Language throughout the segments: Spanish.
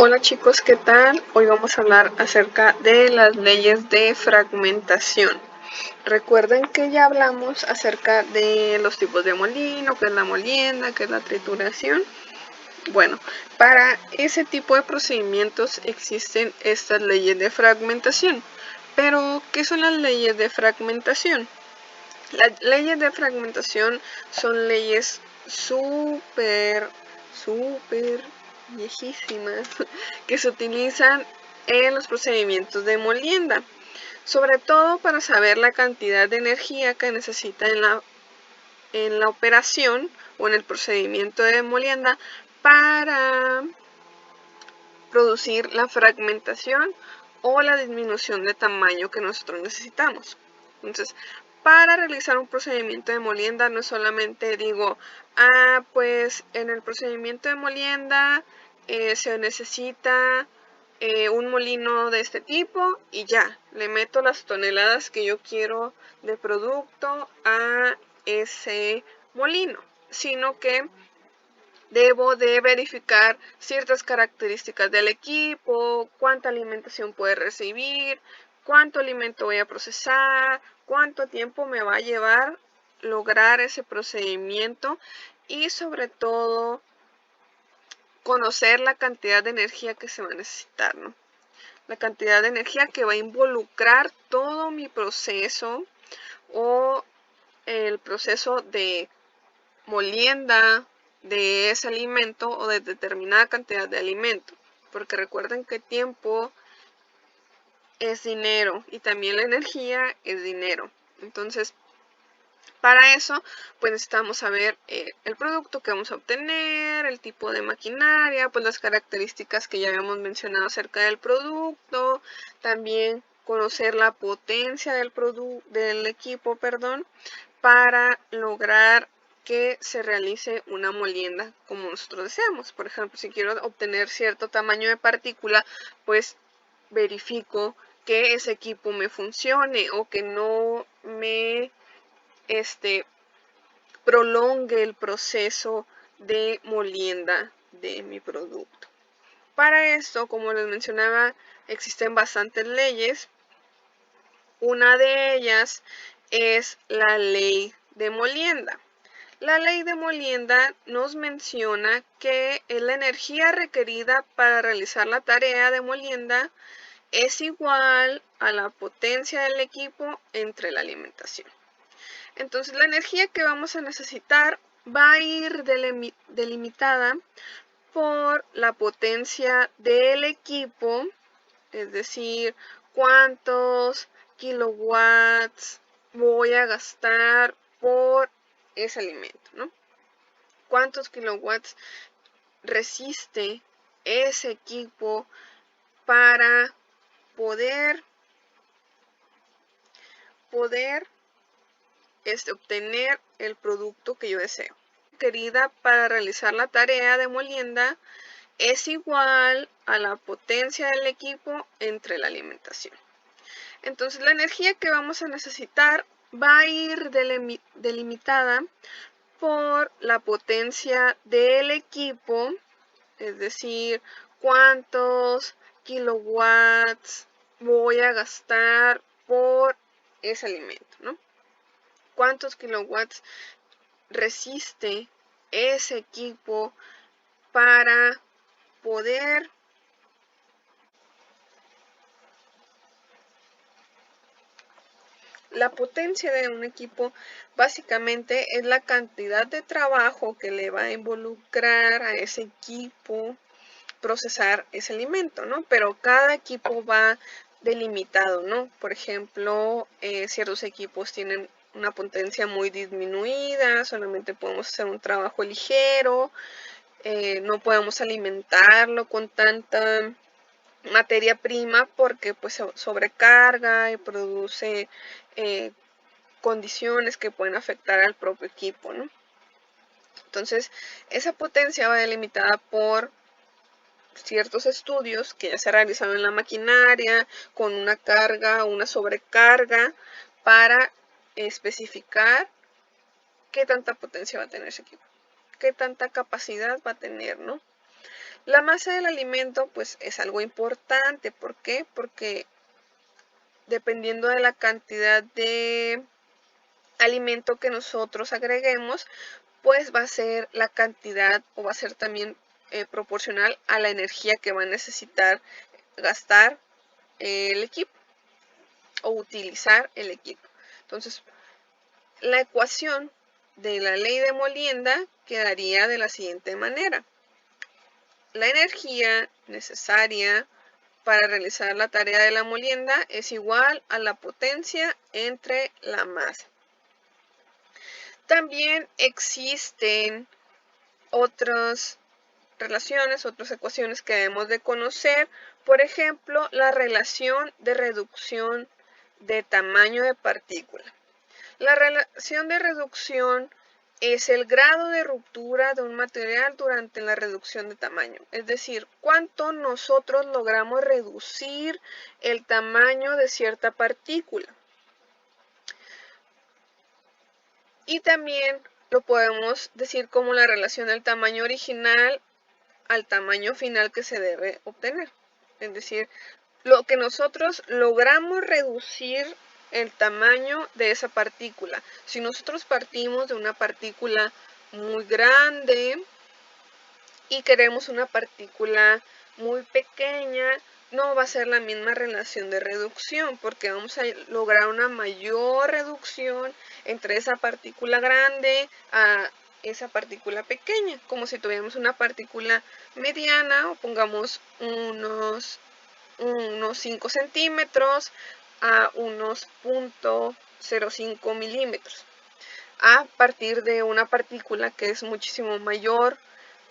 Hola chicos, ¿qué tal? Hoy vamos a hablar acerca de las leyes de fragmentación. Recuerden que ya hablamos acerca de los tipos de molino, qué es la molienda, qué es la trituración. Bueno, para ese tipo de procedimientos existen estas leyes de fragmentación. Pero, ¿qué son las leyes de fragmentación? Las leyes de fragmentación son leyes súper viejísimas que se utilizan en los procedimientos de molienda, sobre todo para saber la cantidad de energía que necesita en la operación o en el procedimiento de molienda para producir la fragmentación o la disminución de tamaño que nosotros necesitamos. Entonces, para realizar un procedimiento de molienda no solamente digo, pues en el procedimiento de molienda se necesita un molino de este tipo y ya, le meto las toneladas que yo quiero de producto a ese molino, sino que debo de verificar ciertas características del equipo, cuánta alimentación puede recibir, cuánto alimento voy a procesar, cuánto tiempo me va a llevar lograr ese procedimiento y sobre todo conocer la cantidad de energía que se va a necesitar, ¿no? La cantidad de energía que va a involucrar todo mi proceso o el proceso de molienda de ese alimento o de determinada cantidad de alimento, porque recuerden que tiempo es dinero y también la energía es dinero. Entonces, para eso, pues necesitamos saber el producto que vamos a obtener, el tipo de maquinaria, pues las características que ya habíamos mencionado acerca del producto, también conocer la potencia del equipo, para lograr que se realice una molienda como nosotros deseamos. Por ejemplo, si quiero obtener cierto tamaño de partícula, pues verifico que ese equipo me funcione o que no me prolongue el proceso de molienda de mi producto. Para esto, como les mencionaba, existen bastantes leyes. Una de ellas es la ley de molienda. La ley de molienda nos menciona que la energía requerida para realizar la tarea de molienda es igual a la potencia del equipo entre la alimentación. Entonces la energía que vamos a necesitar va a ir delimitada por la potencia del equipo, es decir, cuántos kilowatts voy a gastar por ese alimento, ¿no? Cuántos kilowatts resiste ese equipo para poder obtener el producto que yo deseo. Requerida para realizar la tarea de molienda es igual a la potencia del equipo entre la alimentación. Entonces la energía que vamos a necesitar va a ir delimitada por la potencia del equipo, es decir, cuántos kilowatts voy a gastar por ese alimento, ¿no? Cuántos kilowatts resiste ese equipo para poder La potencia de un equipo básicamente es la cantidad de trabajo que le va a involucrar a ese equipo procesar ese alimento, ¿no? Pero cada equipo va delimitado, ¿no? Por ejemplo, ciertos equipos tienen una potencia muy disminuida, solamente podemos hacer un trabajo ligero, no podemos alimentarlo con tanta materia prima porque pues se sobrecarga y produce condiciones que pueden afectar al propio equipo, ¿no? Entonces, esa potencia va delimitada por ciertos estudios que ya se realizaron en la maquinaria con una carga o una sobrecarga para especificar qué tanta potencia va a tener ese equipo, qué tanta capacidad va a tener, ¿no? La masa del alimento pues es algo importante. ¿Por qué? Porque dependiendo de la cantidad de alimento que nosotros agreguemos, pues va a ser la cantidad o va a ser también proporcional a la energía que va a necesitar gastar el equipo o utilizar el equipo. Entonces, la ecuación de la ley de molienda quedaría de la siguiente manera. La energía necesaria para realizar la tarea de la molienda es igual a la potencia entre la masa. También existen otras relaciones, otras ecuaciones que debemos de conocer. Por ejemplo, la relación de reducción de tamaño de partícula. La relación de reducción es el grado de ruptura de un material durante la reducción de tamaño. Es decir, cuánto nosotros logramos reducir el tamaño de cierta partícula. Y también lo podemos decir como la relación del tamaño original al tamaño final que se debe obtener. Es decir, lo que nosotros logramos reducir el tamaño de esa partícula. Si nosotros partimos de una partícula muy grande y queremos una partícula muy pequeña, no va a ser la misma relación de reducción, porque vamos a lograr una mayor reducción entre esa partícula grande a esa partícula pequeña, como si tuviéramos una partícula mediana o pongamos unos 5 centímetros a unos 0.05 milímetros, a partir de una partícula que es muchísimo mayor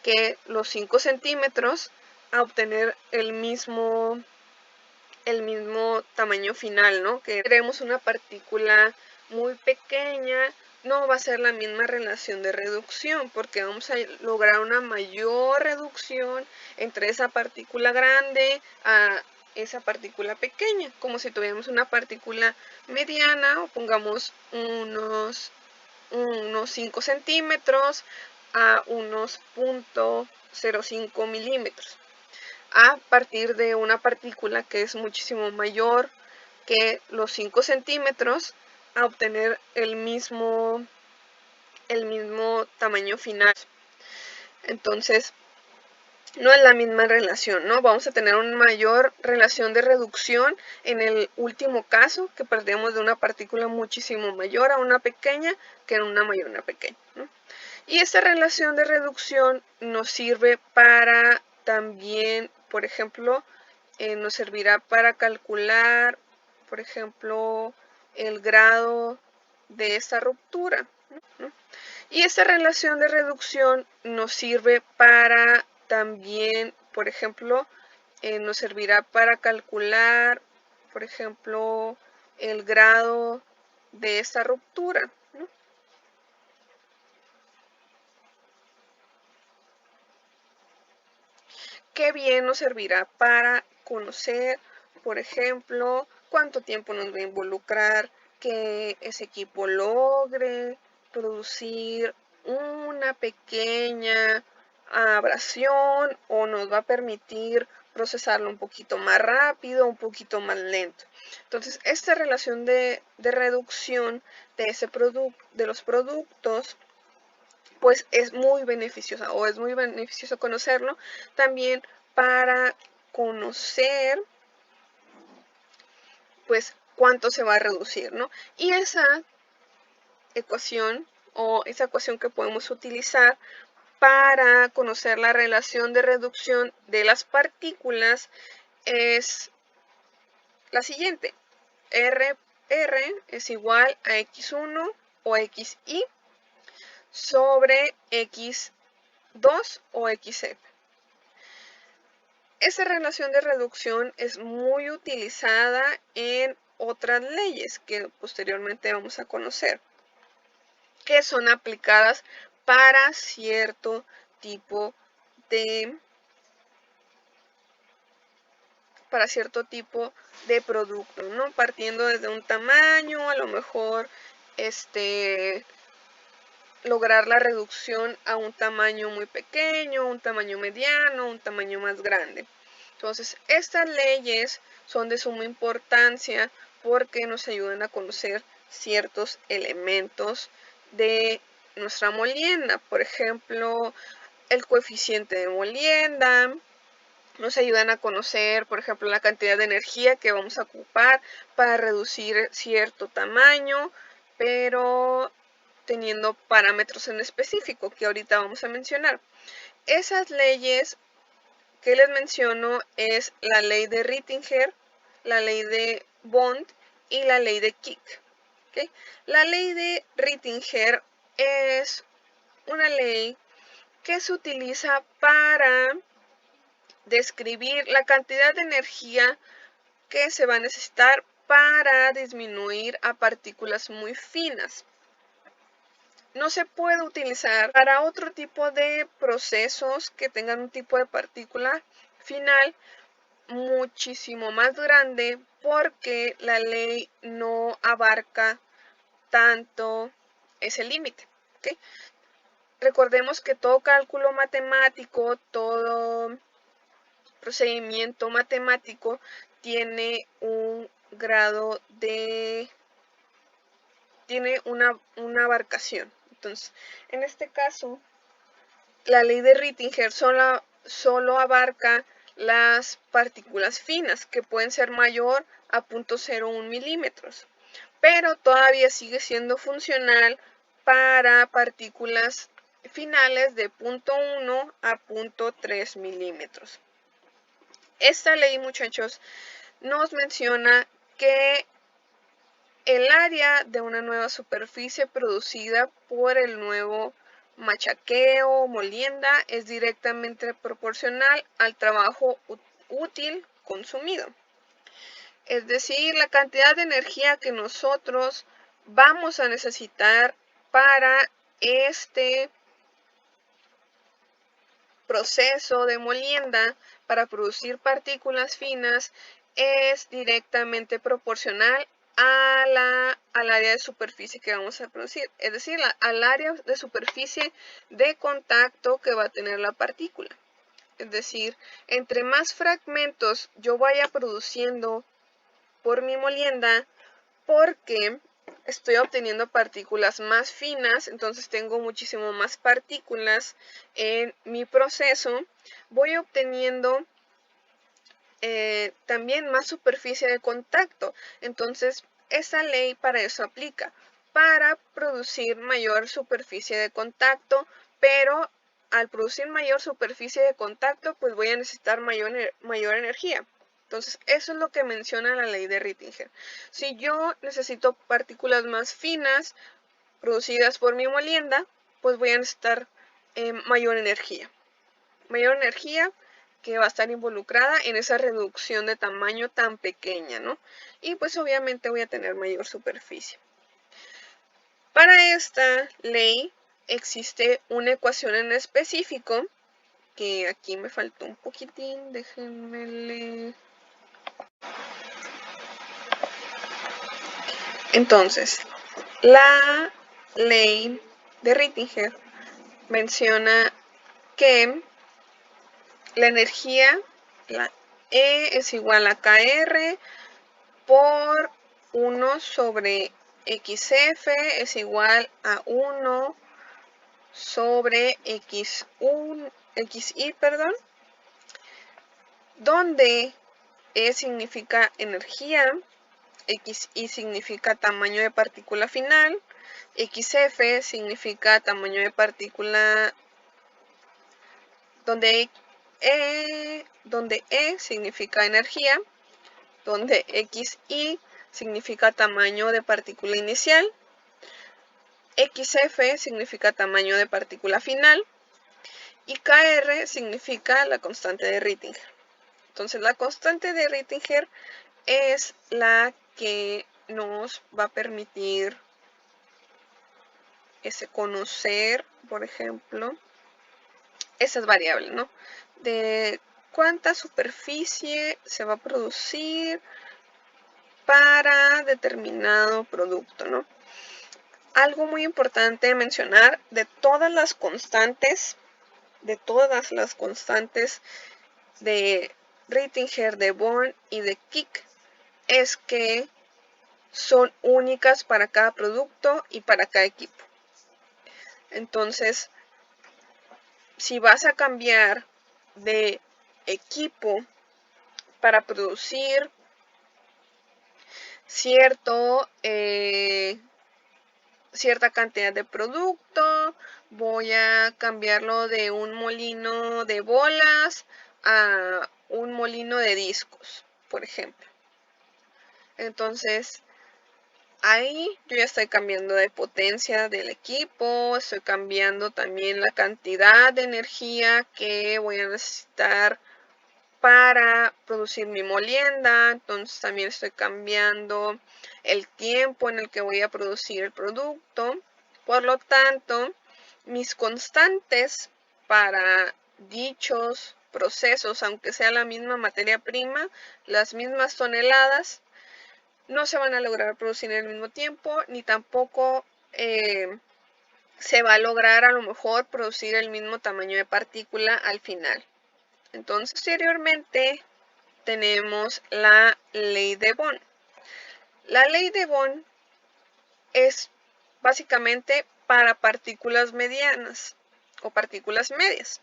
que los 5 centímetros, a obtener el mismo tamaño final, ¿no? Que queremos una partícula muy pequeña, no va a ser la misma relación de reducción, porque vamos a lograr una mayor reducción entre esa partícula grande a esa partícula pequeña, como si tuviéramos una partícula mediana o pongamos unos 5 centímetros a unos 0.05 milímetros, a partir de una partícula que es muchísimo mayor que los 5 centímetros, a obtener el mismo tamaño final. Entonces, no es la misma relación, ¿no? Vamos a tener una mayor relación de reducción en el último caso, que partimos de una partícula muchísimo mayor a una pequeña que en una mayor a una pequeña, ¿no? Y esta relación de reducción nos sirve para también, por ejemplo, nos servirá para calcular, por ejemplo, el grado de esta ruptura, ¿no? Y esta relación de reducción nos sirve para también, por ejemplo, nos servirá para calcular, por ejemplo, el grado de esta ruptura, ¿no? Qué bien nos servirá para conocer, por ejemplo, cuánto tiempo nos va a involucrar que ese equipo logre producir una pequeña abrasión, o nos va a permitir procesarlo un poquito más rápido, un poquito más lento. Entonces, esta relación de reducción de los productos, pues es muy beneficiosa, o es muy beneficioso conocerlo también para conocer pues cuánto se va a reducir, ¿no? Y esa ecuación, o esa ecuación que podemos utilizar para conocer la relación de reducción de las partículas, es la siguiente. R es igual a x1 o xi sobre x2 o xf. Esa relación de reducción es muy utilizada en otras leyes que posteriormente vamos a conocer, que son aplicadas para cierto tipo de producto, ¿no? Partiendo desde un tamaño, a lo mejor lograr la reducción a un tamaño muy pequeño, un tamaño mediano, un tamaño más grande. Entonces, estas leyes son de suma importancia porque nos ayudan a conocer ciertos elementos de nuestra molienda. Por ejemplo, el coeficiente de molienda. Nos ayudan a conocer, por ejemplo, la cantidad de energía que vamos a ocupar para reducir cierto tamaño, pero teniendo parámetros en específico que ahorita vamos a mencionar. Esas leyes que les menciono es la ley de Rittinger, la ley de Bond y la ley de Kick. ¿Okay? La ley de Rittinger es una ley que se utiliza para describir la cantidad de energía que se va a necesitar para disminuir a partículas muy finas. No se puede utilizar para otro tipo de procesos que tengan un tipo de partícula final muchísimo más grande porque la ley no abarca tanto ese límite. ¿Okay? Recordemos que todo cálculo matemático, todo procedimiento matemático tiene un grado de... tiene una abarcación. Entonces, en este caso, la ley de Rittinger solo abarca las partículas finas, que pueden ser mayor a 0.01 milímetros, pero todavía sigue siendo funcional para partículas finales de 0.1 a 0.3 milímetros. Esta ley, muchachos, nos menciona que el área de una nueva superficie producida por el nuevo machaqueo o molienda es directamente proporcional al trabajo útil consumido. Es decir, la cantidad de energía que nosotros vamos a necesitar para este proceso de molienda para producir partículas finas es directamente proporcional al área de superficie que vamos a producir, es decir, al área de superficie de contacto que va a tener la partícula. Es decir, entre más fragmentos yo vaya produciendo por mi molienda, porque estoy obteniendo partículas más finas, entonces tengo muchísimo más partículas en mi proceso, voy obteniendo también más superficie de contacto. Entonces, esa ley para eso aplica, para producir mayor superficie de contacto, pero al producir mayor superficie de contacto, pues voy a necesitar mayor energía. Entonces, eso es lo que menciona la ley de Rittinger. Si yo necesito partículas más finas producidas por mi molienda, pues voy a necesitar mayor energía. Mayor energía que va a estar involucrada en esa reducción de tamaño tan pequeña, ¿no? Y pues obviamente voy a tener mayor superficie. Para esta ley existe una ecuación en específico, que aquí me faltó un poquitín, déjenme leer. Entonces, la ley de Rittinger menciona que la energía, la E es igual a KR por 1 sobre XF es igual a 1 sobre XI, donde E significa energía, XI significa tamaño de partícula final, XF significa tamaño de partícula donde E significa energía, donde XI significa tamaño de partícula inicial, XF significa tamaño de partícula final y KR significa la constante de Rittinger. Entonces la constante de Rittinger es la que nos va a permitir conocer, por ejemplo, esas variables, ¿no? De cuánta superficie se va a producir para determinado producto, ¿no? Algo muy importante mencionar de todas las constantes de Rittinger, de Born y de Kick, es que son únicas para cada producto y para cada equipo. Entonces, si vas a cambiar de equipo para producir cierta cantidad de producto, voy a cambiarlo de un molino de bolas a un molino de discos, por ejemplo. Entonces, ahí yo ya estoy cambiando de potencia del equipo, estoy cambiando también la cantidad de energía que voy a necesitar para producir mi molienda. Entonces también estoy cambiando el tiempo en el que voy a producir el producto. Por lo tanto, mis constantes para dichos procesos, aunque sea la misma materia prima, las mismas toneladas, no se van a lograr producir en el mismo tiempo, ni tampoco se va a lograr a lo mejor producir el mismo tamaño de partícula al final. Entonces, posteriormente tenemos la ley de Born. La ley de Born es básicamente para partículas medianas o partículas medias.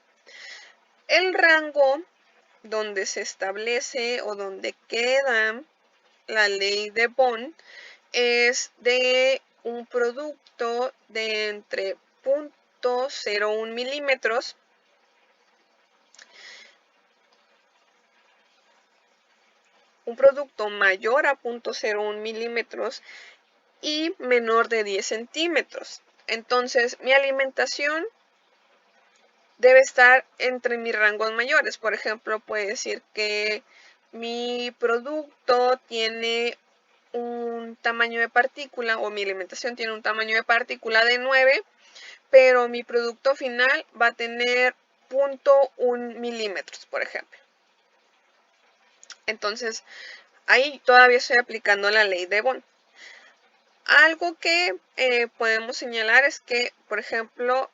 El rango donde se establece o donde queda la ley de Born es de un producto de entre 0.01 milímetros un producto mayor a 0.01 milímetros y menor de 10 centímetros. Entonces, mi alimentación debe estar entre mis rangos mayores. Por ejemplo, puede decir que mi producto tiene un tamaño de partícula, o mi alimentación tiene un tamaño de partícula de 9, pero mi producto final va a tener 0.1 milímetros, por ejemplo. Entonces, ahí todavía estoy aplicando la ley de Born. Algo que podemos señalar es que, por ejemplo,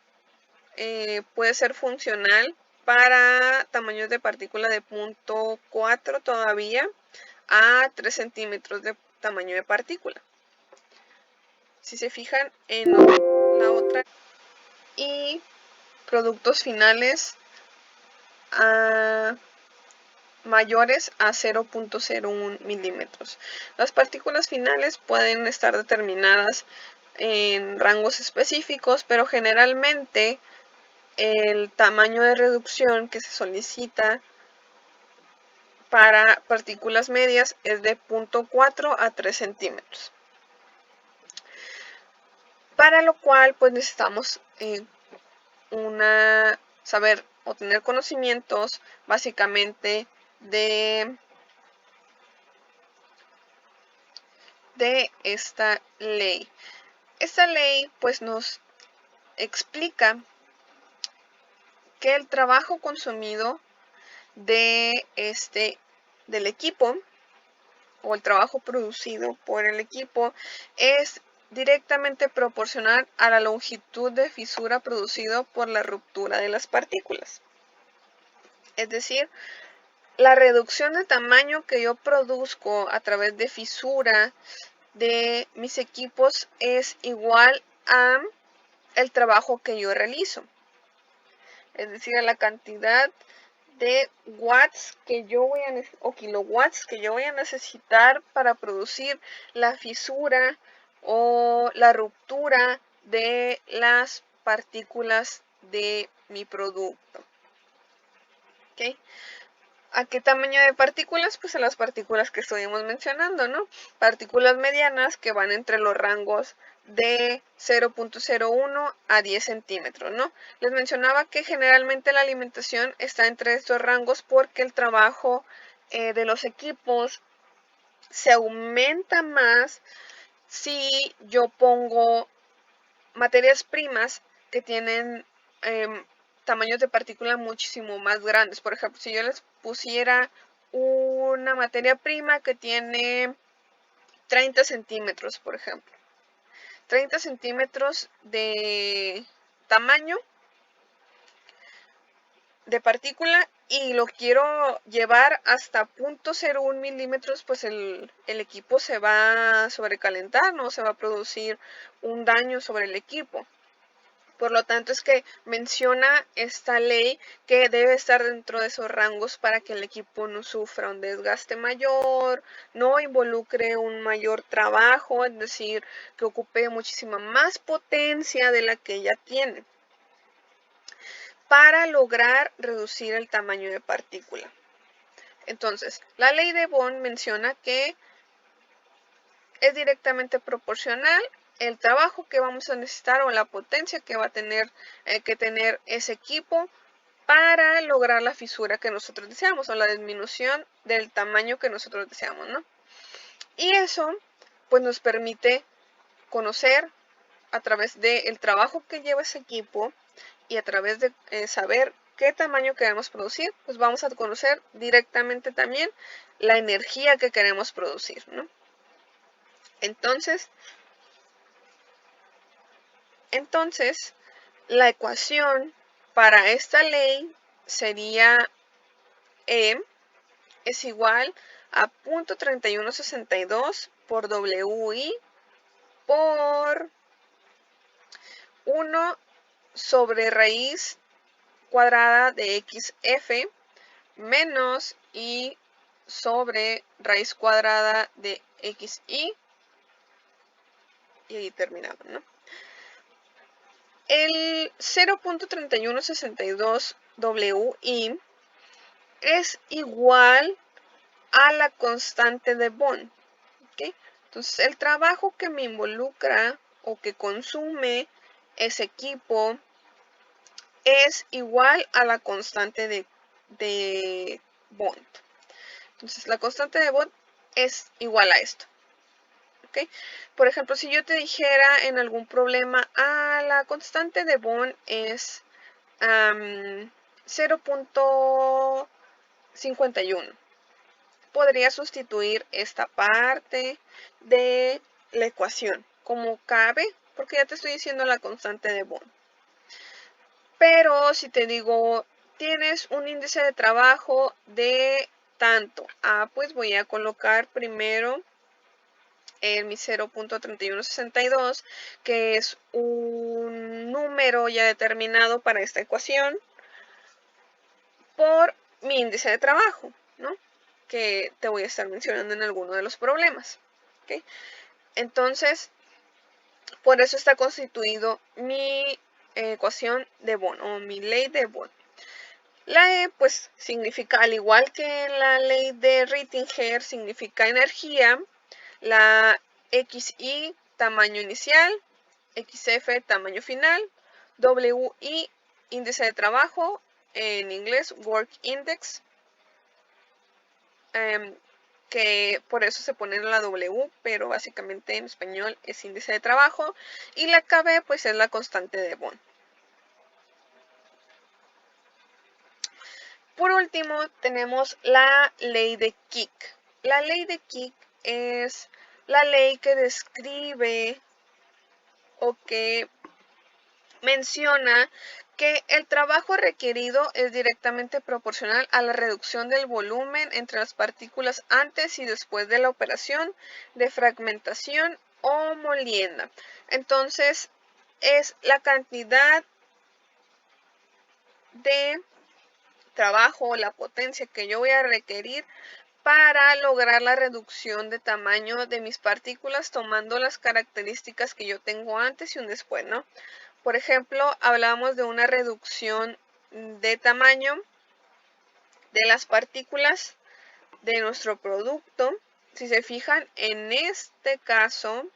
puede ser funcional para tamaños de partícula de 0.4 todavía a 3 centímetros de tamaño de partícula. Si se fijan en la otra, y productos finales mayores a 0.01 milímetros. Las partículas finales pueden estar determinadas en rangos específicos, pero generalmente el tamaño de reducción que se solicita para partículas medias es de 0.4 a 3 centímetros. Para lo cual, pues necesitamos saber o tener conocimientos básicamente de esta ley. Esta ley pues nos explica que el trabajo consumido del equipo, o el trabajo producido por el equipo, es directamente proporcional a la longitud de fisura producido por la ruptura de las partículas. Es decir, la reducción de tamaño que yo produzco a través de fisura de mis equipos es igual a el trabajo que yo realizo. Es decir, a la cantidad de watts que yo voy a o kilowatts que yo voy a necesitar para producir la fisura o la ruptura de las partículas de mi producto. ¿Okay? ¿A qué tamaño de partículas? Pues a las partículas que estuvimos mencionando, ¿no? Partículas medianas que van entre los rangos de 0.01 a 10 centímetros, ¿no? Les mencionaba que generalmente la alimentación está entre estos rangos porque el trabajo de los equipos se aumenta más si yo pongo materias primas que tienen tamaños de partícula muchísimo más grandes. Por ejemplo, si yo les pusiera una materia prima que tiene 30 centímetros, por ejemplo. 30 centímetros de tamaño de partícula y lo quiero llevar hasta 0.01 milímetros, pues el equipo se va a sobrecalentar, no se va a producir un daño sobre el equipo. Por lo tanto, es que menciona esta ley que debe estar dentro de esos rangos para que el equipo no sufra un desgaste mayor, no involucre un mayor trabajo, es decir, que ocupe muchísima más potencia de la que ya tiene, para lograr reducir el tamaño de partícula. Entonces, la ley de Bond menciona que es directamente proporcional el trabajo que vamos a necesitar o la potencia que va a tener que tener ese equipo para lograr la fisura que nosotros deseamos o la disminución del tamaño que nosotros deseamos, ¿no? Y eso pues nos permite conocer a través del trabajo que lleva ese equipo y a través de saber qué tamaño queremos producir, pues vamos a conocer directamente también la energía que queremos producir, ¿no? Entonces, la ecuación para esta ley sería E es igual a 0.3162 por WI por 1 sobre raíz cuadrada de XF menos I sobre raíz cuadrada de XI. Y ahí terminamos, ¿no? El 0.3162 WI es igual a la constante de Bond, ¿okay? Entonces, el trabajo que me involucra o que consume ese equipo es igual a la constante de Bond. Entonces, la constante de Bond es igual a esto. ¿Okay? Por ejemplo, si yo te dijera en algún problema, la constante de Bond es 0.51. Podría sustituir esta parte de la ecuación como cabe, porque ya te estoy diciendo la constante de Bond. Pero si te digo, tienes un índice de trabajo de tanto, pues voy a colocar primero en mi 0.3162, que es un número ya determinado para esta ecuación, por mi índice de trabajo, ¿no? Que te voy a estar mencionando en alguno de los problemas. ¿Okay? Entonces, por eso está constituido mi ecuación de Bond o mi ley de Bond. La E, pues, significa, al igual que la ley de Rittinger, significa energía. La XI, tamaño inicial. XF, tamaño final. WI, índice de trabajo, en inglés, Work Index. Que por eso se pone en la W, pero básicamente en español es índice de trabajo. Y la KB, pues, es la constante de Bond. Por último, tenemos la ley de Kick. La ley de Kick es la ley que describe o que menciona que el trabajo requerido es directamente proporcional a la reducción del volumen entre las partículas antes y después de la operación de fragmentación o molienda. Entonces, es la cantidad de trabajo o la potencia que yo voy a requerir para lograr la reducción de tamaño de mis partículas tomando las características que yo tengo antes y un después, ¿no? Por ejemplo, hablamos de una reducción de tamaño de las partículas de nuestro producto. Si se fijan, en este caso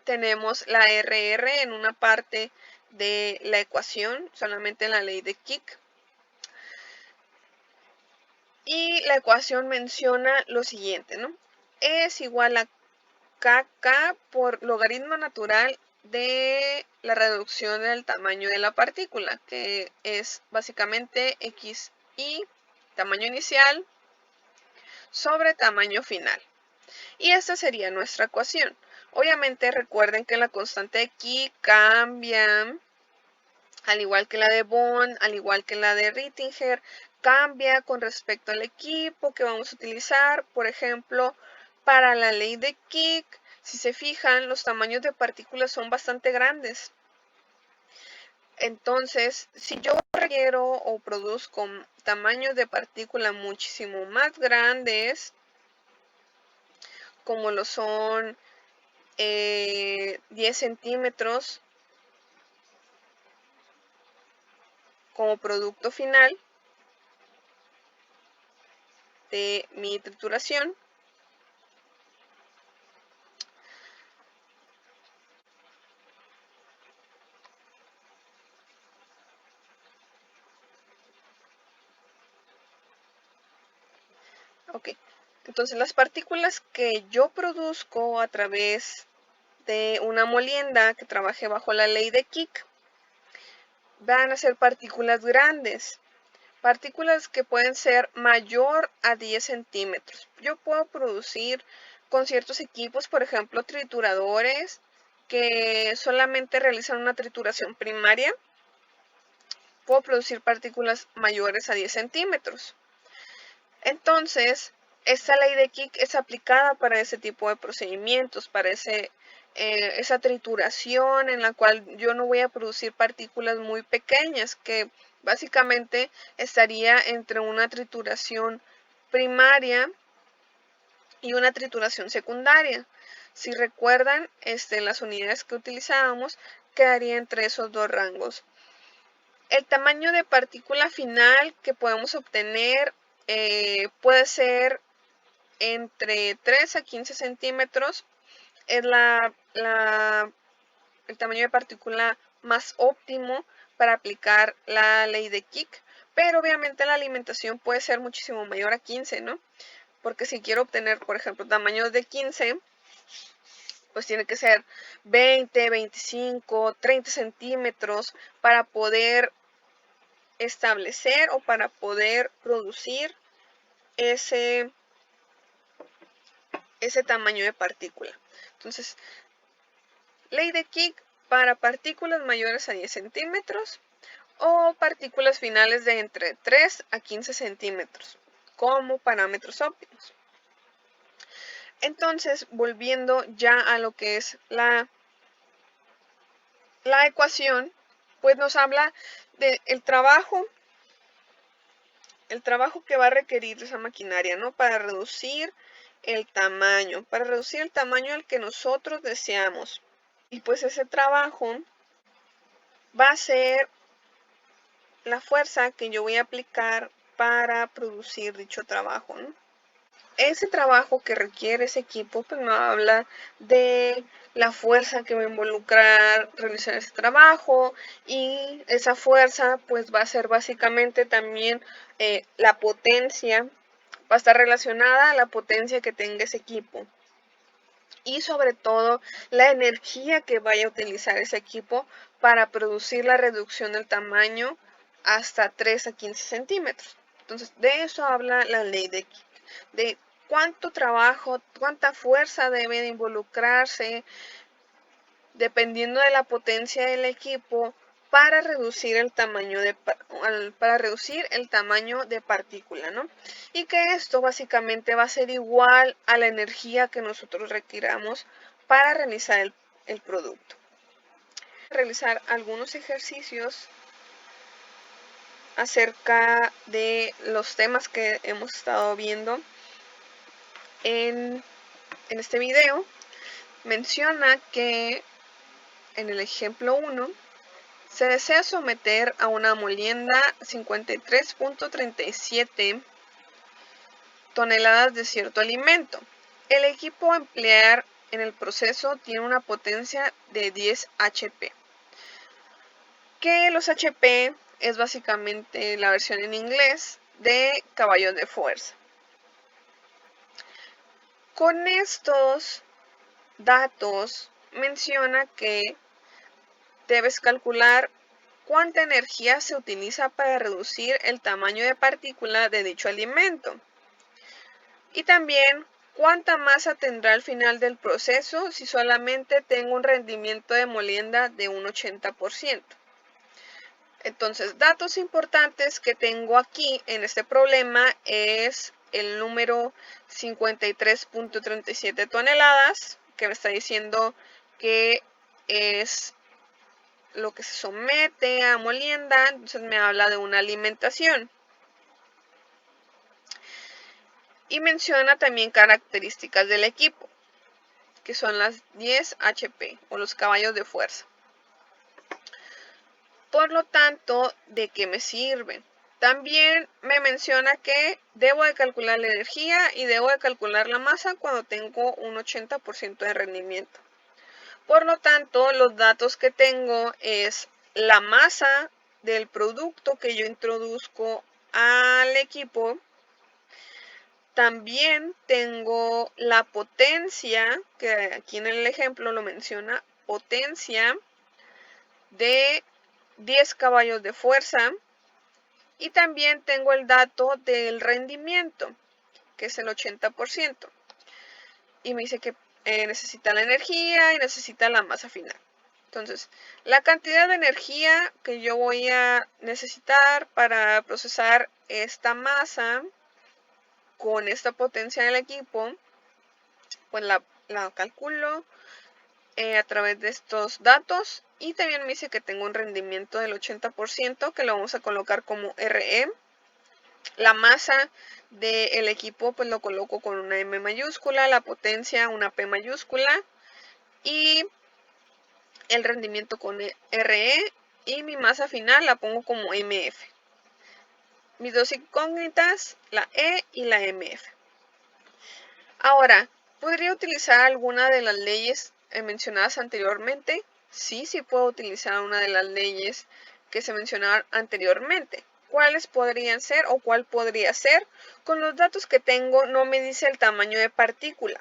tenemos la RR en una parte de la ecuación, solamente en la ley de Kick. Y la ecuación menciona lo siguiente, ¿no? Es igual a KK por logaritmo natural de la reducción del tamaño de la partícula, que es básicamente XI, tamaño inicial, sobre tamaño final. Y esta sería nuestra ecuación. Obviamente recuerden que la constante de Ki cambia, al igual que la de Bond, al igual que la de Rittinger, cambia con respecto al equipo que vamos a utilizar. Por ejemplo, para la ley de Kick, si se fijan, los tamaños de partículas son bastante grandes. Entonces, si yo requiero o produzco tamaños de partícula muchísimo más grandes, como lo son 10 centímetros como producto final de mi trituración, ok, entonces las partículas que yo produzco a través de una molienda que trabaje bajo la ley de Kick van a ser partículas grandes, partículas que pueden ser mayor a 10 centímetros. Yo puedo producir con ciertos equipos, por ejemplo, trituradores que solamente realizan una trituración primaria, puedo producir partículas mayores a 10 centímetros. Entonces, esta ley de Kick es aplicada para ese tipo de procedimientos, para esa trituración en la cual yo no voy a producir partículas muy pequeñas, que básicamente estaría entre una trituración primaria y una trituración secundaria. Si recuerdan, las unidades que utilizábamos quedaría entre esos dos rangos. El tamaño de partícula final que podemos obtener puede ser entre 3 a 15 centímetros. Es el tamaño de partícula más óptimo para aplicar la ley de Kick, pero obviamente la alimentación puede ser muchísimo mayor a 15, ¿no? Porque si quiero obtener, por ejemplo, tamaños de 15, pues tiene que ser 20, 25, 30 centímetros para poder establecer o para poder producir ese tamaño de partícula. Entonces, ley de Kick para partículas mayores a 10 centímetros o partículas finales de entre 3 a 15 centímetros como parámetros óptimos. Entonces, volviendo ya a lo que es la ecuación, pues nos habla del trabajo que va a requerir esa maquinaria, ¿no? Para reducir el tamaño al que nosotros deseamos. Y pues ese trabajo va a ser la fuerza que yo voy a aplicar para producir dicho trabajo, ¿no? Ese trabajo que requiere ese equipo, pues me habla de la fuerza que va a involucrar realizar ese trabajo, y esa fuerza pues va a ser básicamente también la potencia, va a estar relacionada a la potencia que tenga ese equipo y sobre todo la energía que vaya a utilizar ese equipo para producir la reducción del tamaño hasta 3 a 15 centímetros. Entonces, de eso habla la ley de Kick, de cuánto trabajo, cuánta fuerza debe de involucrarse dependiendo de la potencia del equipo para reducir el tamaño de partícula, ¿no? Y que esto básicamente va a ser igual a la energía que nosotros requiramos para realizar el producto. Realizar algunos ejercicios acerca de los temas que hemos estado viendo en este video. Menciona que en el ejemplo 1 se desea someter a una molienda 53.37 toneladas de cierto alimento. El equipo a emplear en el proceso tiene una potencia de 10 HP. Que los HP es básicamente la versión en inglés de caballos de fuerza. Con estos datos menciona que debes calcular cuánta energía se utiliza para reducir el tamaño de partícula de dicho alimento y también ¿Cuánta masa tendrá al final del proceso si solamente tengo un rendimiento de molienda de un 80%? Entonces, datos importantes que tengo aquí en este problema es el número 53.37 toneladas, que me está diciendo que es lo que se somete a molienda, entonces me habla de una alimentación. Y menciona también características del equipo, que son las 10 HP o los caballos de fuerza. Por lo tanto, ¿de qué me sirven? También me menciona que debo de calcular la energía y debo de calcular la masa cuando tengo un 80% de rendimiento. Por lo tanto, los datos que tengo es la masa del producto que yo introduzco al equipo. También tengo la potencia, que aquí en el ejemplo lo menciona, potencia de 10 caballos de fuerza. Y también tengo el dato del rendimiento, que es el 80%. Y me dice que necesita la energía y necesita la masa final. Entonces, la cantidad de energía que yo voy a necesitar para procesar esta masa con esta potencia del equipo, pues la calculo a través de estos datos. Y también me dice que tengo un rendimiento del 80%, que lo vamos a colocar como RE. La masa del equipo pues lo coloco con una M mayúscula, la potencia una P mayúscula y el rendimiento con RE, y mi masa final la pongo como MF. Mis dos incógnitas, la E y la MF. Ahora, ¿podría utilizar alguna de las leyes mencionadas anteriormente? Sí, sí puedo utilizar una de las leyes que se mencionaron anteriormente. ¿Cuáles podrían ser o cuál podría ser? Con los datos que tengo no me dice el tamaño de partícula.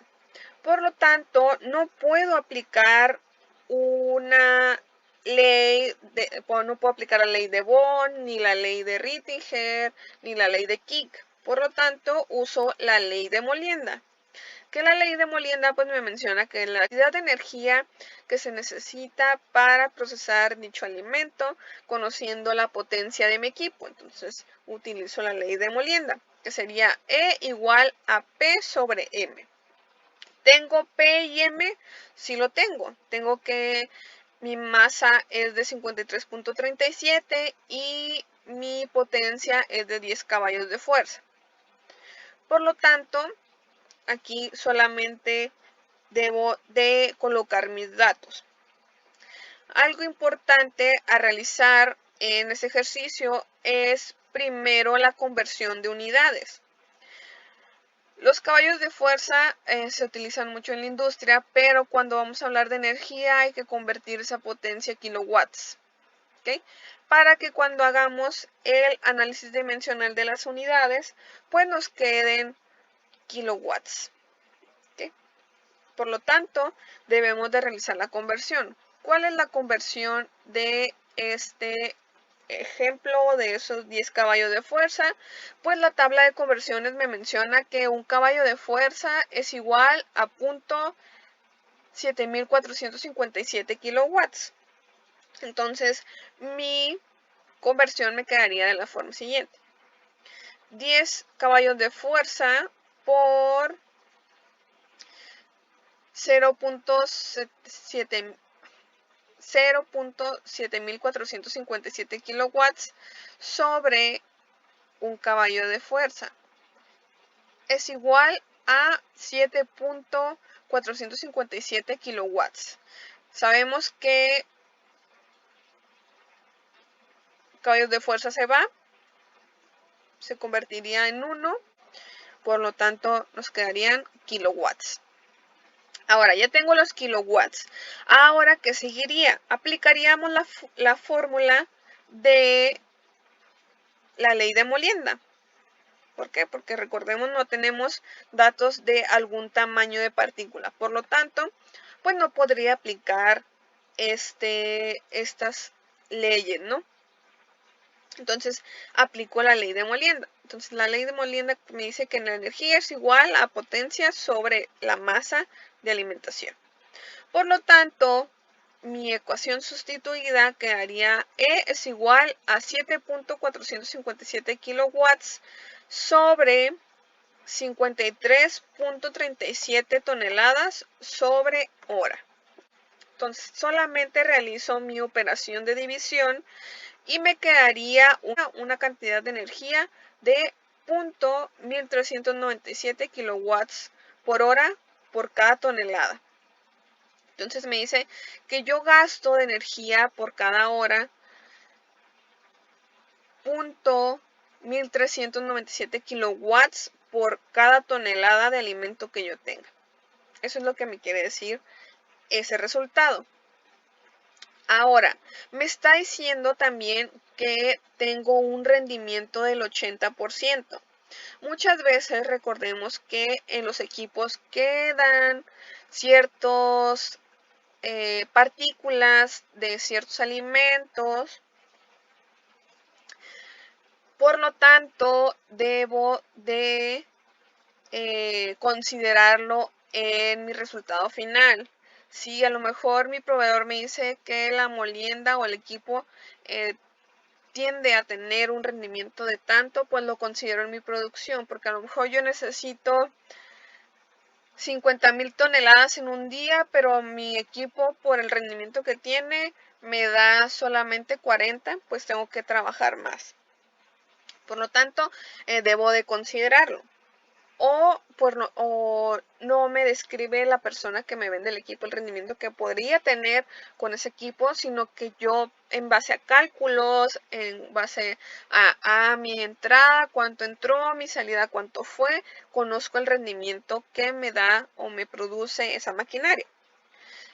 Por lo tanto, no puedo aplicar una ley, no puedo aplicar la ley de Bohm, ni la ley de Rittinger, ni la ley de Kick. Por lo tanto, uso la ley de Molienda. Que la ley de Molienda pues me menciona que la cantidad de energía que se necesita para procesar dicho alimento, conociendo la potencia de mi equipo. Entonces utilizo la ley de Molienda, que sería E igual a P sobre M. ¿Tengo P y M? Sí lo tengo. Tengo que mi masa es de 53.37 y mi potencia es de 10 caballos de fuerza. Por lo tanto, aquí solamente debo de colocar mis datos. Algo importante a realizar en este ejercicio es primero la conversión de unidades. Los caballos de fuerza se utilizan mucho en la industria, pero cuando vamos a hablar de energía hay que convertir esa potencia a kilowatts. ¿Okay? Para que cuando hagamos el análisis dimensional de las unidades, pues nos queden kilowatts. Por lo tanto, debemos de realizar la conversión. ¿Cuál es la conversión de este ejemplo de esos 10 caballos de fuerza? Pues la tabla de conversiones me menciona que un caballo de fuerza es igual a 0.7457 kilowatts. Entonces, mi conversión me quedaría de la forma siguiente. 10 caballos de fuerza por 0.7457 kilowatts sobre un caballo de fuerza es igual a 7.457 kilowatts. Sabemos que caballos de fuerza se convertiría en 1, por lo tanto nos quedarían kilowatts. Ahora, ya tengo los kilowatts. Ahora, ¿qué seguiría? Aplicaríamos la fórmula de la ley de Molienda. ¿Por qué? Porque recordemos, no tenemos datos de algún tamaño de partícula. Por lo tanto, pues no podría aplicar estas leyes, ¿no? Entonces, aplico la ley de Molienda. Entonces la ley de Molienda me dice que la energía es igual a potencia sobre la masa de alimentación. Por lo tanto, mi ecuación sustituida quedaría E es igual a 7.457 kilowatts sobre 53.37 toneladas sobre hora. Entonces solamente realizo mi operación de división y me quedaría una cantidad de energía de 0.1397 kilowatts por hora por cada tonelada. Entonces me dice que yo gasto de energía por cada hora 0.1397 kilowatts por cada tonelada de alimento que yo tenga. Eso es lo que me quiere decir ese resultado. Ahora, me está diciendo también que tengo un rendimiento del 80%. Muchas veces recordemos que en los equipos quedan ciertos partículas de ciertos alimentos. Por lo tanto, debo de considerarlo en mi resultado final. Si a lo mejor mi proveedor me dice que la molienda o el equipo tiende a tener un rendimiento de tanto, pues lo considero en mi producción, porque a lo mejor yo necesito 50,000 toneladas en un día, pero mi equipo por el rendimiento que tiene me da solamente 40, pues tengo que trabajar más. Por lo tanto, debo de considerarlo. O no me describe la persona que me vende el equipo el rendimiento que podría tener con ese equipo, sino que yo en base a cálculos, en base a mi entrada, cuánto entró, mi salida, cuánto fue, conozco el rendimiento que me da o me produce esa maquinaria.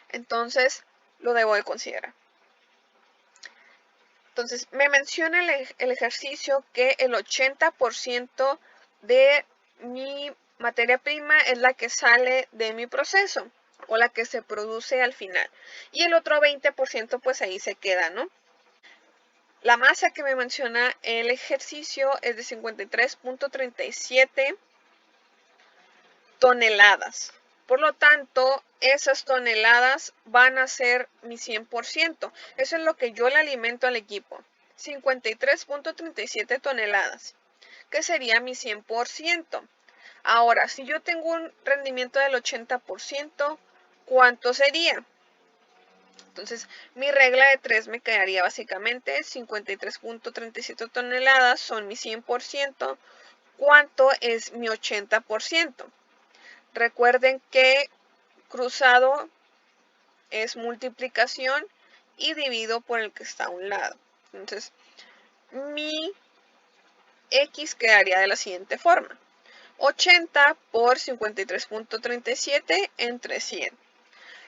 Entonces, lo debo de considerar. Entonces, me menciona el ejercicio que el 80% de mi materia prima es la que sale de mi proceso o la que se produce al final. Y el otro 20% pues ahí se queda, ¿no? La masa que me menciona el ejercicio es de 53.37 toneladas. Por lo tanto, esas toneladas van a ser mi 100%. Eso es lo que yo le alimento al equipo. 53.37 toneladas, que sería mi 100%. Ahora, si yo tengo un rendimiento del 80%, ¿cuánto sería? Entonces, mi regla de 3 me quedaría básicamente 53.37 toneladas son mi 100%. ¿Cuánto es mi 80%? Recuerden que cruzado es multiplicación y divido por el que está a un lado. Entonces, mi X quedaría de la siguiente forma. 80 por 53.37 entre 100,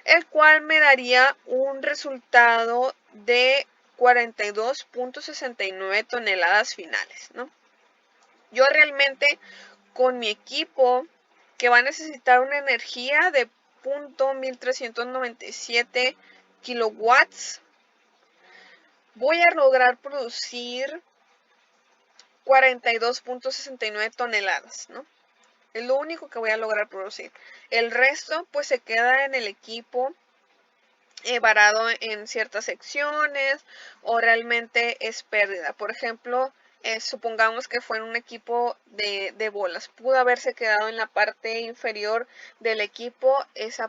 el cual me daría un resultado de 42.69 toneladas finales, ¿no? Yo realmente con mi equipo que va a necesitar una energía de 0.1397 kilowatts, voy a lograr producir 42.69 toneladas, ¿no? Es lo único que voy a lograr producir. El resto pues se queda en el equipo varado en ciertas secciones o realmente es pérdida. Por ejemplo, supongamos que fue en un equipo de bolas. Pudo haberse quedado en la parte inferior del equipo ese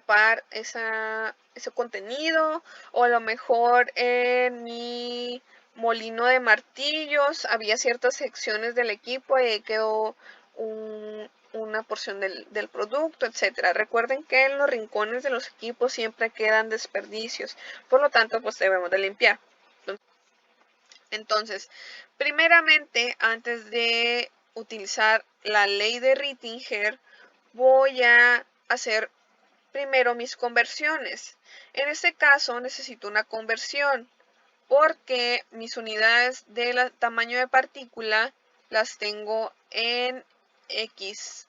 contenido, o a lo mejor en mi molino de martillos había ciertas secciones del equipo y quedó una porción del producto, etcétera. Recuerden que en los rincones de los equipos siempre quedan desperdicios, por lo tanto pues debemos de limpiar. Entonces, primeramente, antes de utilizar la ley de Rittinger, voy a hacer primero mis conversiones. En este caso necesito una conversión porque mis unidades de tamaño de partícula las tengo en X.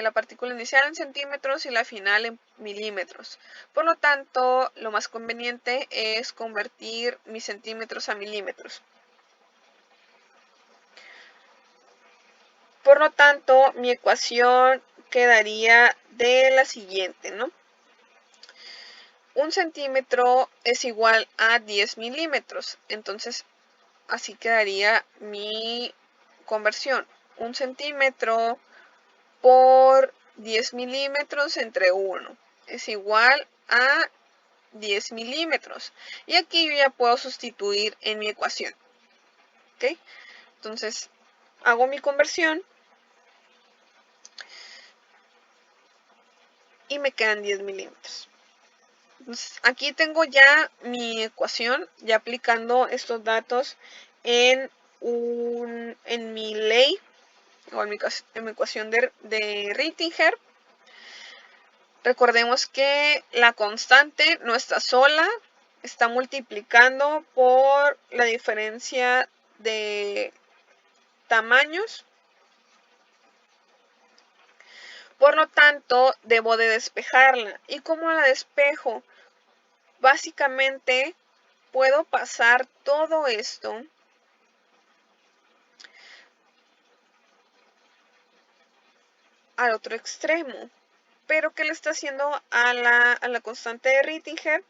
La partícula inicial en centímetros y la final en milímetros. Por lo tanto, lo más conveniente es convertir mis centímetros a milímetros. Por lo tanto, mi ecuación quedaría de la siguiente, ¿no? 1 centímetro es igual a 10 milímetros. Entonces, así quedaría mi conversión. 1 centímetro por 10 milímetros entre 1 es igual a 10 milímetros. Y aquí yo ya puedo sustituir en mi ecuación. ¿Ok? Entonces, hago mi conversión y me quedan 10 milímetros. Entonces, aquí tengo ya mi ecuación, ya aplicando estos datos en mi ley o en mi ecuación de Rittinger. Recordemos que la constante no está sola, está multiplicando por la diferencia de tamaños. Por lo tanto, debo de despejarla. ¿Y cómo la despejo? Básicamente, puedo pasar todo esto al otro extremo. Pero ¿qué le está haciendo a la constante de Rittinger?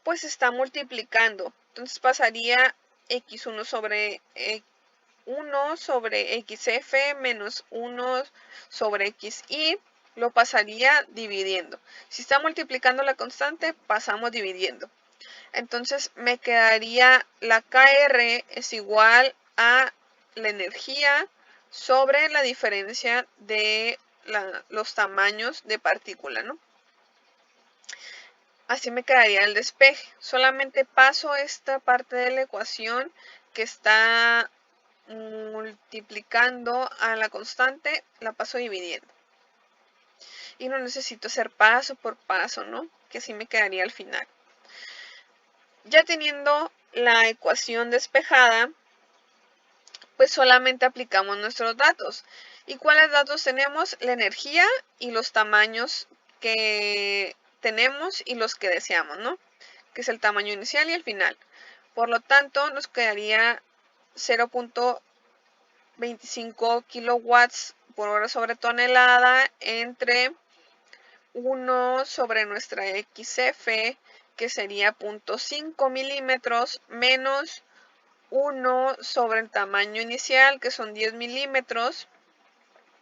Pues está multiplicando. Entonces pasaría x1 sobre 1 sobre xf menos 1 sobre xy. Lo pasaría dividiendo. Si está multiplicando la constante, pasamos dividiendo. Entonces me quedaría la Kr es igual a la energía sobre la diferencia de los tamaños de partícula, ¿no? Así me quedaría el despeje. Solamente paso esta parte de la ecuación que está multiplicando a la constante, la paso dividiendo. Y no necesito hacer paso por paso, ¿no? Que así me quedaría al final. Ya teniendo la ecuación despejada, pues solamente aplicamos nuestros datos. ¿Y cuáles datos tenemos? La energía y los tamaños que tenemos y los que deseamos, ¿no? Que es el tamaño inicial y el final. Por lo tanto, nos quedaría 0.25 kilowatts por hora sobre tonelada entre 1 sobre nuestra XF, que sería 0.5 milímetros, menos 1 sobre el tamaño inicial, que son 10 milímetros.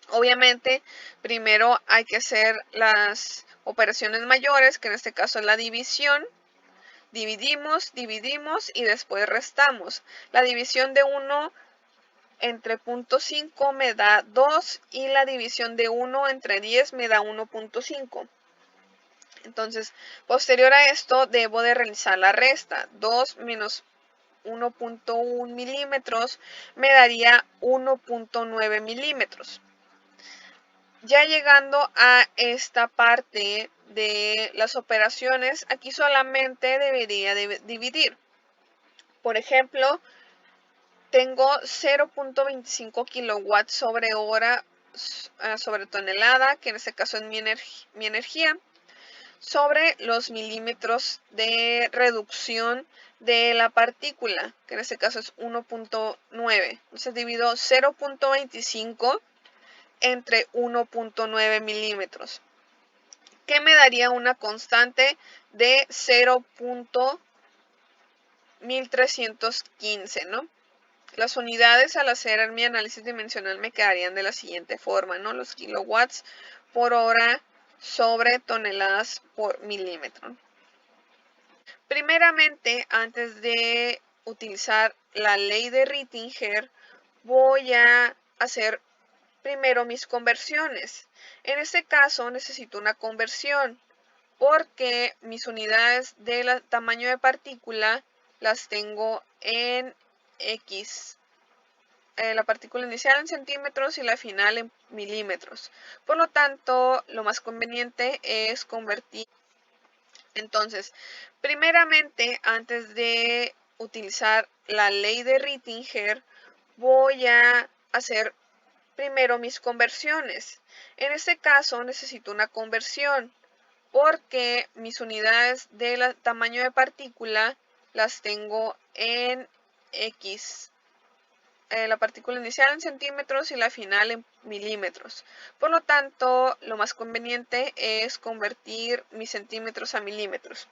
Obviamente, primero hay que hacer las operaciones mayores, que en este caso es la división. Dividimos y después restamos. La división de 1 entre 0.5 me da 2 y la división de 1 entre 10 me da 1.5. Entonces, posterior a esto, debo de realizar la resta. 2 menos 1.1 milímetros me daría 1.9 milímetros. Ya llegando a esta parte de las operaciones, aquí solamente debería de dividir. Por ejemplo, tengo 0.25 kilowatts sobre hora sobre tonelada, que en este caso es mi energía, sobre los milímetros de reducción de la partícula, que en este caso es 1.9. Entonces divido 0.25 entre 1.9 milímetros, que me daría una constante de 0.1315, ¿no? Las unidades al hacer mi análisis dimensional me quedarían de la siguiente forma, ¿no? Los kilowatts por hora sobre toneladas por milímetro. Primeramente, antes de utilizar la ley de Rittinger, voy a hacer primero mis conversiones. En este caso necesito una conversión porque mis unidades de tamaño de partícula las tengo en X. La partícula inicial en centímetros y la final en milímetros. Por lo tanto, lo más conveniente es convertir. Entonces, primeramente, antes de utilizar la ley de Rittinger, voy a hacer primero mis conversiones. En este caso necesito una conversión porque mis unidades de tamaño de partícula las tengo en X. la partícula inicial en centímetros y la final en milímetros. Por lo tanto, lo más conveniente es convertir mis centímetros a milímetros.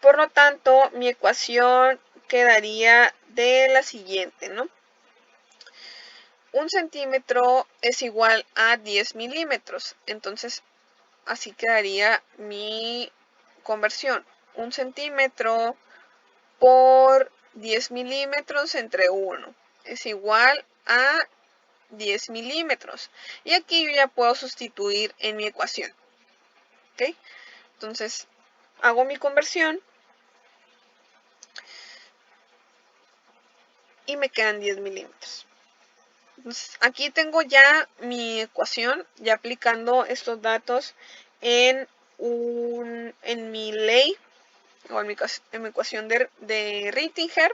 Por lo tanto, mi ecuación quedaría de la siguiente, ¿no? 1 centímetro es igual a 10 milímetros. Entonces, así quedaría mi conversión. 1 centímetro por 10 milímetros entre 1 es igual a 10 milímetros. Y aquí yo ya puedo sustituir en mi ecuación. ¿Ok? Entonces, hago mi conversión y me quedan 10 milímetros. Entonces, aquí tengo ya mi ecuación, ya aplicando estos datos en mi ley o en mi ecuación de Rittinger.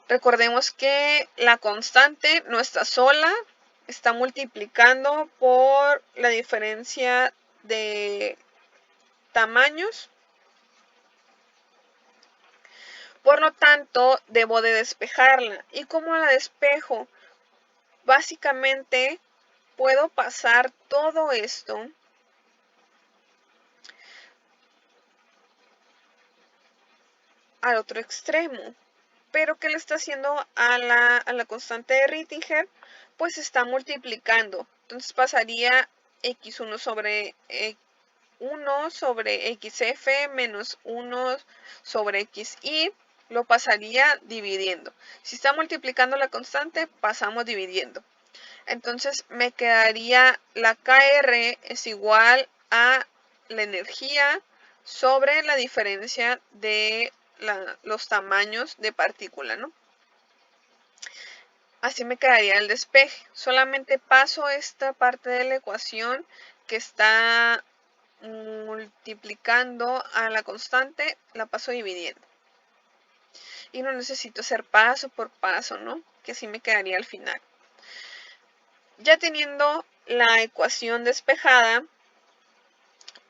Recordemos que la constante no está sola, está multiplicando por la diferencia de tamaños. Por lo tanto, debo de despejarla. ¿Y cómo la despejo? Básicamente, puedo pasar todo esto al otro extremo. Pero ¿qué le está haciendo a la constante de Rittinger? Pues está multiplicando. Entonces pasaría x1 sobre 1 sobre xf menos 1 sobre xy. Lo pasaría dividiendo. Si está multiplicando la constante, pasamos dividiendo. Entonces me quedaría la KR es igual a la energía sobre la diferencia de los tamaños de partícula, ¿no? Así me quedaría el despeje. Solamente paso esta parte de la ecuación que está multiplicando a la constante, la paso dividiendo. Y no necesito hacer paso por paso, ¿no? Que así me quedaría al final. Ya teniendo la ecuación despejada,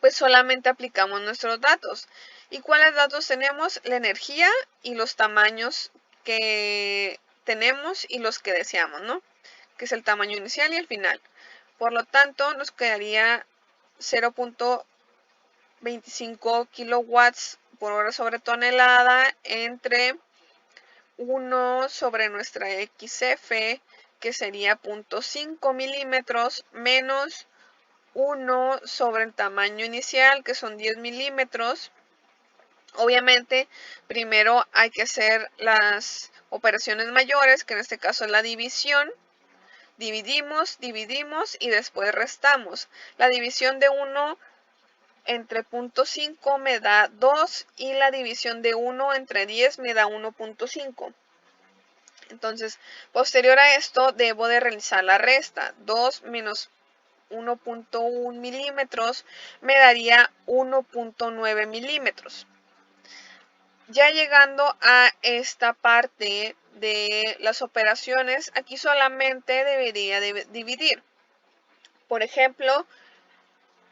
pues solamente aplicamos nuestros datos. ¿Y cuáles datos tenemos? La energía y los tamaños que tenemos y los que deseamos, ¿no? Que es el tamaño inicial y el final. Por lo tanto, nos quedaría 0.25 kilowatts por hora sobre tonelada entre 1 sobre nuestra XF, que sería 0.5 milímetros, menos 1 sobre el tamaño inicial, que son 10 milímetros. Obviamente, primero hay que hacer las operaciones mayores, que en este caso es la división. Dividimos y después restamos. La división de 1 entre 0.5 me da 2 y la división de 1 entre 10 me da 1.5. Entonces, posterior a esto, debo de realizar la resta. 2 menos 1.1 milímetros me daría 1.9 milímetros. Ya llegando a esta parte de las operaciones, aquí solamente debería de dividir. Por ejemplo,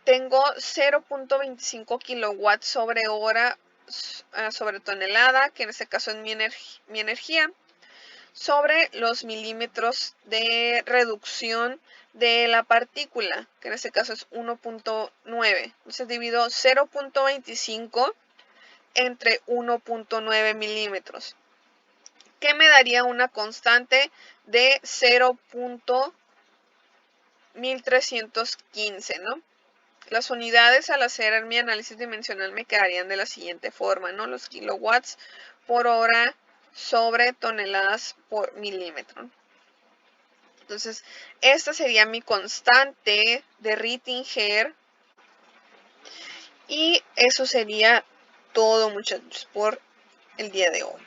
tengo 0.25 kilowatts sobre hora sobre tonelada, que en este caso es mi energía, sobre los milímetros de reducción de la partícula, que en este caso es 1.9. Entonces divido 0.25 entre 1.9 milímetros, que me daría una constante de 0.1315, ¿no? Las unidades al hacer mi análisis dimensional me quedarían de la siguiente forma, ¿no? Los kilowatts por hora sobre toneladas por milímetro. Entonces, esta sería mi constante de Rittinger. Y eso sería todo, muchachos, por el día de hoy.